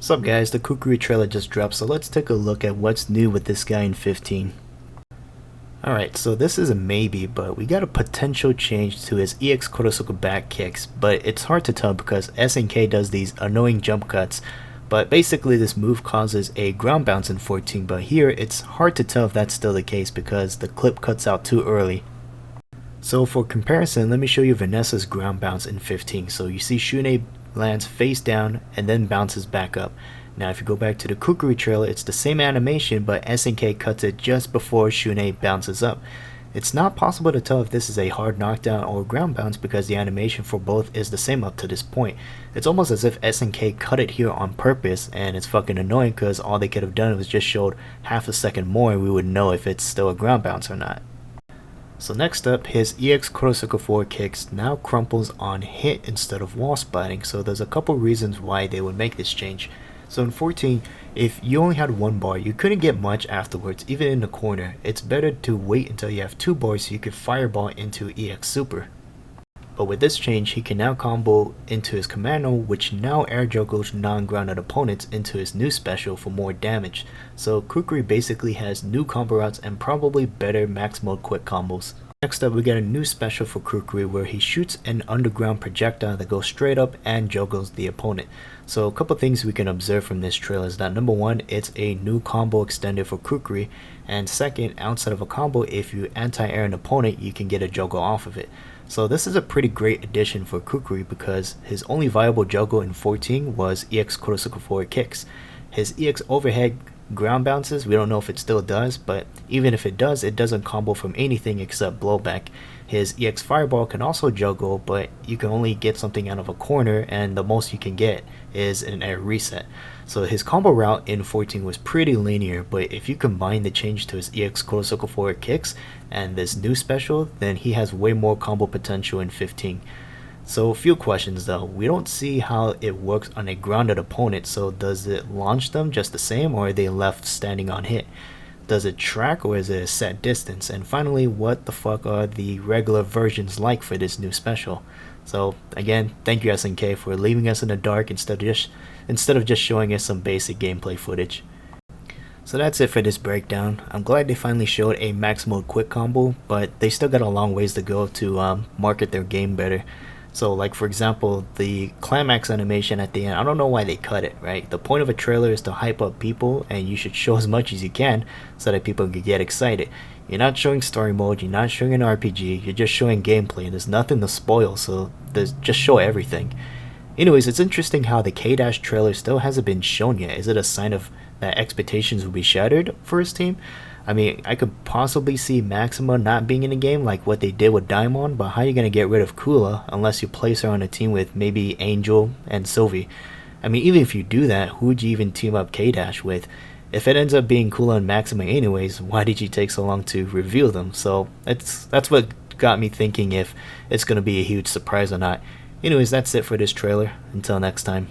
What's up guys, the Kukri trailer just dropped, so let's take a look at what's new with this guy in 15. Alright, so this is a maybe, but we got a potential change to his EX Kurosoku back kicks, but it's hard to tell because SNK does these annoying jump cuts, but basically this move causes a ground bounce in 14, but here it's hard to tell if that's still the case because the clip cuts out too early. So for comparison, let me show you Vanessa's ground bounce in 15. So you see Shune lands face down and then bounces back up. Now if you go back to the Kukri trailer, it's the same animation, but SNK cuts it just before Shune bounces up. It's not possible to tell if this is a hard knockdown or ground bounce because the animation for both is the same up to this point. It's almost as if SNK cut it here on purpose, and it's fucking annoying because all they could have done was just showed half a second more and we would know if it's still a ground bounce or not. So next up, his EX Kurosoku 4 kicks now crumples on hit instead of wall splatting, so there's a couple reasons why they would make this change. So in 14, if you only had one bar, you couldn't get much afterwards, even in the corner. It's better to wait until you have two bars so you could fireball into EX Super. But with this change, he can now combo into his Commando, which now air juggles non-grounded opponents into his new special for more damage. So Kukri basically has new combo routes and probably better max mode quick combos. Next up, we get a new special for Kukri where he shoots an underground projectile that goes straight up and juggles the opponent. So a couple things we can observe from this trailer is that number one, it's a new combo extended for Kukri, and second, outside of a combo, if you anti-air an opponent, you can get a juggle off of it. So this is a pretty great addition for Kukri because his only viable juggle in 14 was EX Kurosoku 4 kicks. His EX overhead ground bounces, we don't know if it still does, but even if it does, it doesn't combo from anything except blowback. His EX fireball can also juggle, but you can only get something out of a corner, and the most you can get is an air reset. So his combo route in 14 was pretty linear, but if you combine the change to his EX Kurosoku 4 kicks and this new special, then he has way more combo potential in 15. So a few questions though. We don't see how it works on a grounded opponent, so does it launch them just the same, or are they left standing on hit? Does it track, or is it a set distance? And finally, what the fuck are the regular versions like for this new special? So again, thank you SNK for leaving us in the dark instead of just showing us some basic gameplay footage. So that's it for this breakdown. I'm glad they finally showed a max mode quick combo, but they still got a long ways to go to market their game better. So like for example, the climax animation at the end, I don't know why they cut it, right? The point of a trailer is to hype up people, and you should show as much as you can so that people can get excited. You're not showing story mode, you're not showing an RPG, you're just showing gameplay, and there's nothing to spoil, so just show everything. Anyways, it's interesting how the K- trailer still hasn't been shown yet. Is it a sign of that expectations will be shattered for his team? I mean, I could possibly see Maxima not being in the game like what they did with Daimon, but how are you going to get rid of Kula unless you place her on a team with maybe Angel and Sylvie? I mean, even if you do that, who would you even team up K- with? If it ends up being Kula and Maxima anyways, why did you take so long to reveal them? So that's what got me thinking if it's going to be a huge surprise or not. Anyways, that's it for this trailer. Until next time.